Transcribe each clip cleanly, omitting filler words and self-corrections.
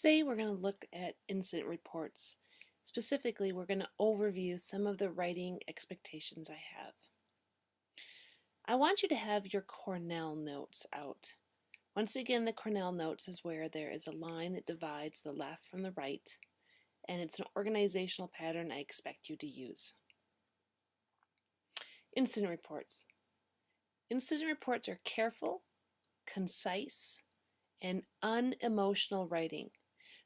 Today we're going to look at incident reports. Specifically, we're going to overview some of the writing expectations I have. I want you to have your Cornell notes out. Once again, the Cornell notes is where there is a line that divides the left from the right, and it's an organizational pattern I expect you to use. Incident reports. Incident reports are careful, concise, and unemotional writing.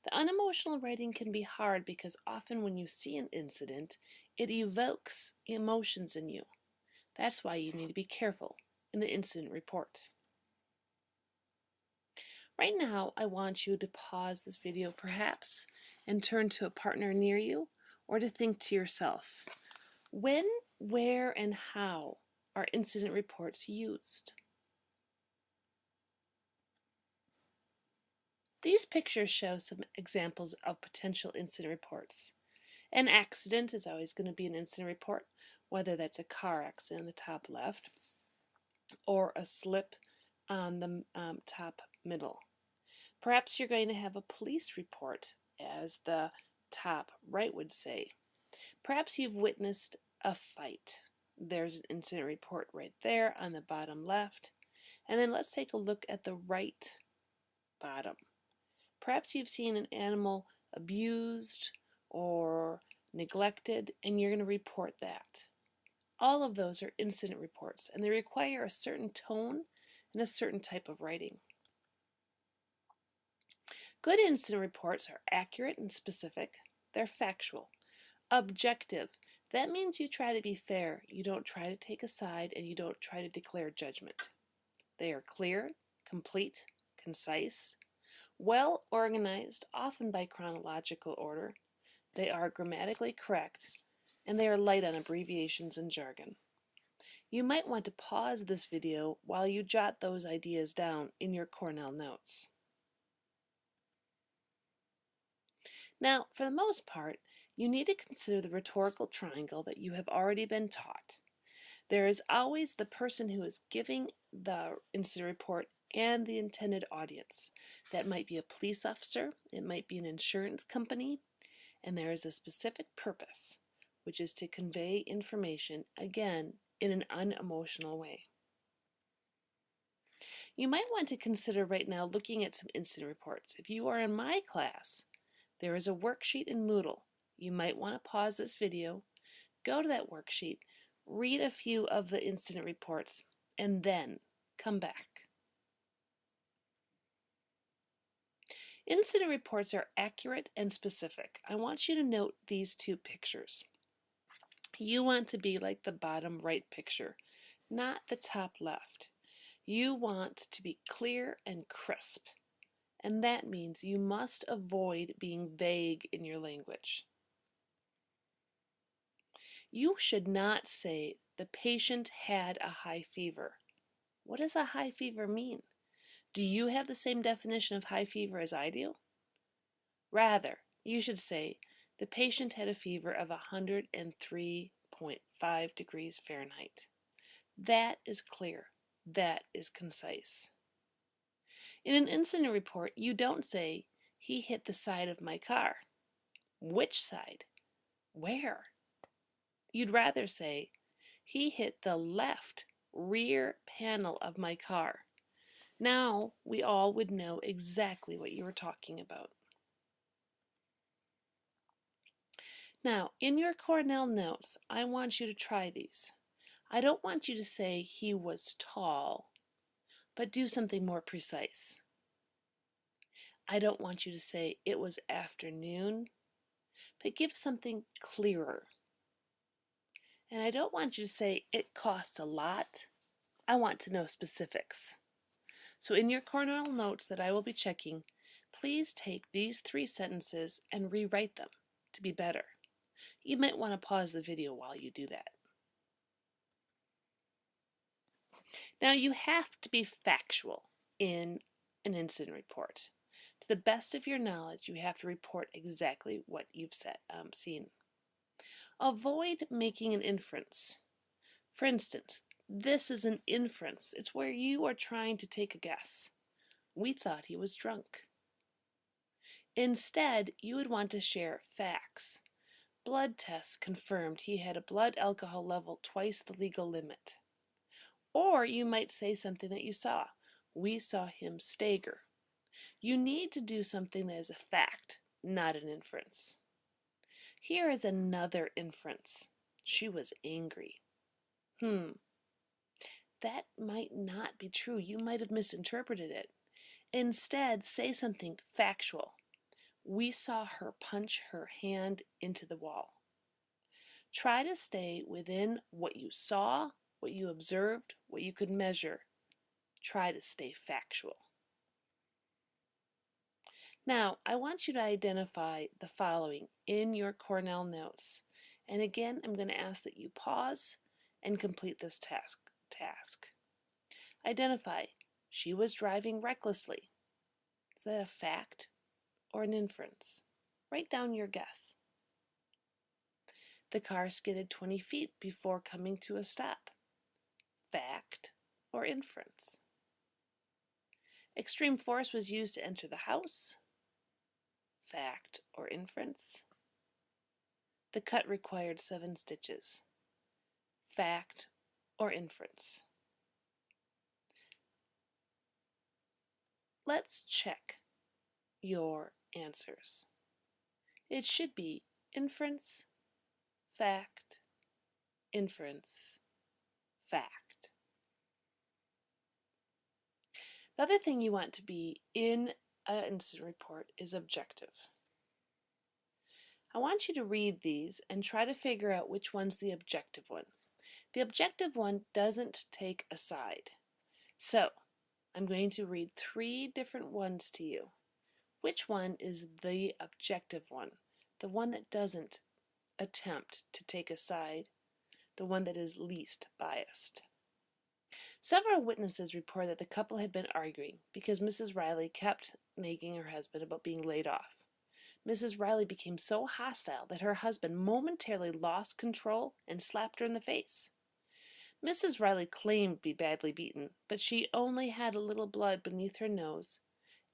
The unemotional writing can be hard because often when you see an incident, it evokes emotions in you. That's why you need to be careful in the incident report. Right now, I want you to pause this video perhaps and turn to a partner near you or to think to yourself, when, where, and how are incident reports used? These pictures show some examples of potential incident reports. An accident is always going to be an incident report, whether that's a car accident in the top left or a slip on the top middle. Perhaps you're going to have a police report, as the top right would say. Perhaps you've witnessed a fight. There's an incident report right there on the bottom left. And then let's take a look at the right bottom. Perhaps you've seen an animal abused or neglected, and you're going to report that. All of those are incident reports, and they require a certain tone and a certain type of writing. Good incident reports are accurate and specific. They're factual. Objective. That means you try to be fair. You don't try to take a side, and you don't try to declare judgment. They are clear, complete, concise, well organized, often by chronological order. They are grammatically correct, and they are light on abbreviations and jargon. You might want to pause this video while you jot those ideas down in your Cornell notes. Now, for the most part, you need to consider the rhetorical triangle that you have already been taught. There is always the person who is giving the incident report and the intended audience. That might be a police officer, it might be an insurance company, and there is a specific purpose, which is to convey information, again, in an unemotional way. You might want to consider right now looking at some incident reports. If you are in my class, there is a worksheet in Moodle. You might want to pause this video, go to that worksheet, read a few of the incident reports, and then come back. Incident reports are accurate and specific. I want you to note these two pictures. You want to be like the bottom right picture, not the top left. You want to be clear and crisp, and that means you must avoid being vague in your language. You should not say the patient had a high fever. What does a high fever mean? Do you have the same definition of high fever as I do? Rather, you should say the patient had a fever of 103.5 degrees Fahrenheit. That is clear. That is concise. In an incident report, you don't say, he hit the side of my car. Which side? Where? You'd rather say, he hit the left rear panel of my car. Now we all would know exactly what you were talking about. Now, in your Cornell notes, I want you to try these. I don't want you to say he was tall, but do something more precise. I don't want you to say it was afternoon, but give something clearer. And I don't want you to say it costs a lot. I want to know specifics. So in your Cornell notes that I will be checking, please take these 3 sentences and rewrite them to be better. You might want to pause the video while you do that. Now you have to be factual in an incident report. To the best of your knowledge, you have to report exactly what you've seen. Avoid making an inference. For instance, this is an inference. It's where you are trying to take a guess. We thought he was drunk. Instead, you would want to share facts. Blood tests confirmed he had a blood alcohol level twice the legal limit. Or you might say something that you saw. We saw him stagger. You need to do something that is a fact, not an inference. Here is another inference. She was angry. That might not be true. You might have misinterpreted it. Instead, say something factual. We saw her punch her hand into the wall. Try to stay within what you saw, what you observed, what you could measure. Try to stay factual. Now, I want you to identify the following in your Cornell notes. And again, I'm going to ask that you pause and complete this task. Identify, she was driving recklessly. Is that a fact or an inference? Write down your guess. The car skidded 20 feet before coming to a stop. Fact or inference? Extreme force was used to enter the house. Fact or inference? The cut required 7 stitches. Fact or inference? Let's check your answers. It should be inference, fact, inference, fact. The other thing you want to be in an incident report is objective. I want you to read these and try to figure out which one's the objective one. The objective one doesn't take a side. So, I'm going to read 3 different ones to you. Which one is the objective one? The one that doesn't attempt to take a side, the one that is least biased. Several witnesses report that the couple had been arguing because Mrs. Riley kept nagging her husband about being laid off. Mrs. Riley became so hostile that her husband momentarily lost control and slapped her in the face. Mrs. Riley claimed to be badly beaten, but she only had a little blood beneath her nose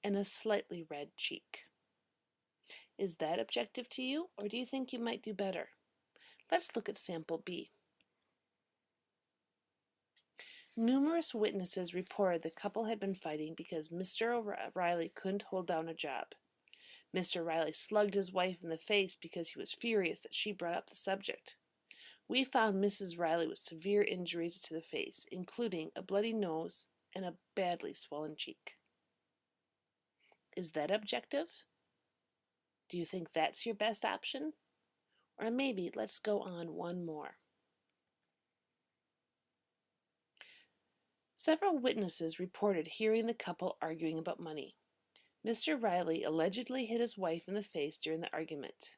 and a slightly red cheek. Is that objective to you, or do you think you might do better? Let's look at sample B. Numerous witnesses reported the couple had been fighting because Mr. Riley couldn't hold down a job. Mr. Riley slugged his wife in the face because he was furious that she brought up the subject. We found Mrs. Riley with severe injuries to the face, including a bloody nose and a badly swollen cheek. Is that objective? Do you think that's your best option? Or maybe let's go on one more. Several witnesses reported hearing the couple arguing about money. Mr. Riley allegedly hit his wife in the face during the argument.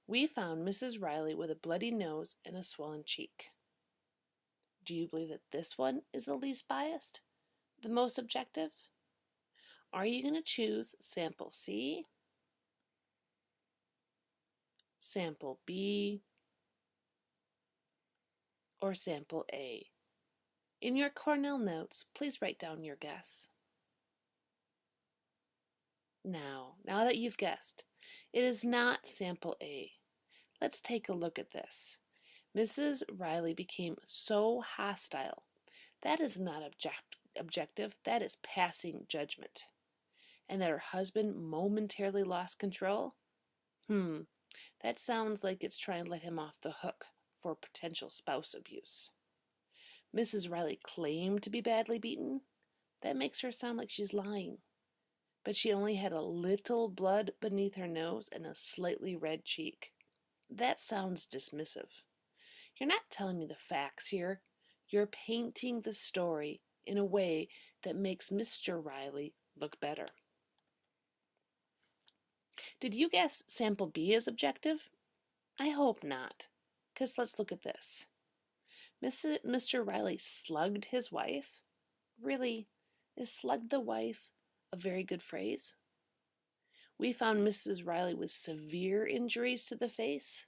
We found Mrs. Riley with a bloody nose and a swollen cheek. Do you believe that this one is the least biased? The most objective? Are you going to choose sample C, sample B, or sample A? In your Cornell notes, please write down your guess. Now that you've guessed, it is not sample A. Let's take a look at this. Mrs. Riley became so hostile. That is not objective, that is passing judgment. And that her husband momentarily lost control? That sounds like it's trying to let him off the hook for potential spouse abuse. Mrs. Riley claimed to be badly beaten? That makes her sound like she's lying. But she only had a little blood beneath her nose and a slightly red cheek. That sounds dismissive. You're not telling me the facts here. You're painting the story in a way that makes Mr. Riley look better. Did you guess sample B is objective? I hope not, because let's look at this. Mr. Riley slugged his wife? Really? Is slugged the wife a very good phrase? We found Mrs. Riley with severe injuries to the face?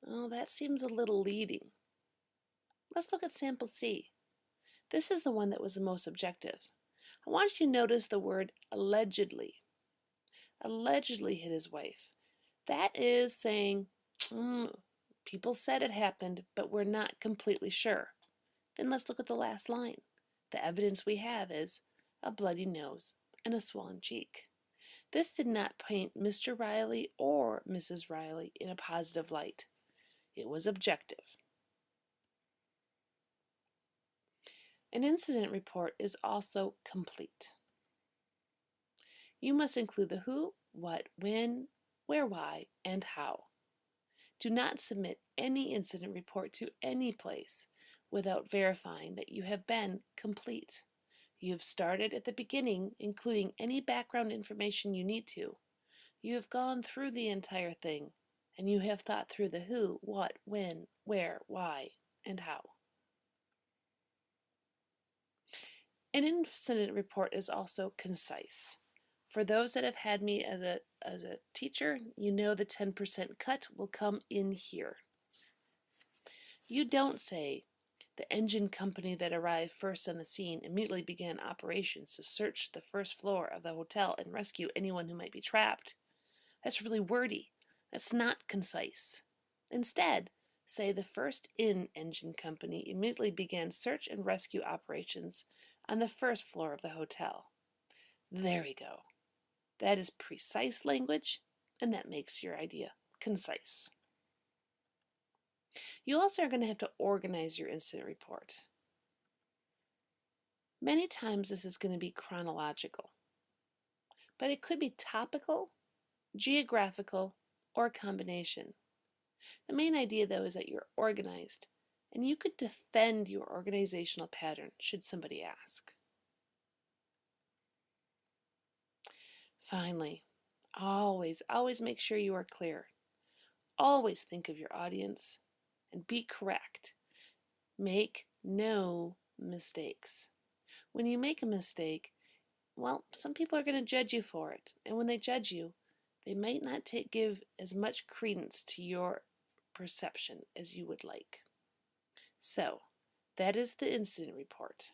Oh, that seems a little leading. Let's look at sample C. This is the one that was the most objective. I want you to notice the word allegedly. allegedly hit his wife. That is saying, people said it happened, but we're not completely sure. Then let's look at the last line. The evidence we have is a bloody nose and a swollen cheek. This did not paint Mr. Riley or Mrs. Riley in a positive light. It was objective. An incident report is also complete. You must include the who, what, when, where, why, and how. Do not submit any incident report to any place without verifying that you have been complete. You have started at the beginning, including any background information you need to. You have gone through the entire thing, and you have thought through the who, what, when, where, why, and how. An incident report is also concise. For those that have had me as a teacher, you know the 10% cut will come in here. You don't say, the engine company that arrived first on the scene immediately began operations to search the first floor of the hotel and rescue anyone who might be trapped. That's really wordy. That's not concise. Instead, say the first engine company immediately began search and rescue operations on the first floor of the hotel. There we go. That is precise language, and that makes your idea concise. You also are going to have to organize your incident report. Many times this is going to be chronological, but it could be topical, geographical, or a combination. The main idea, though, is that you're organized, and you could defend your organizational pattern should somebody ask. Finally, always make sure you are clear. Always think of your audience and be correct. Make no mistakes. When you make a mistake, well, some people are going to judge you for it. And when they judge you, they might not give as much credence to your perception as you would like. So, that is the incident report.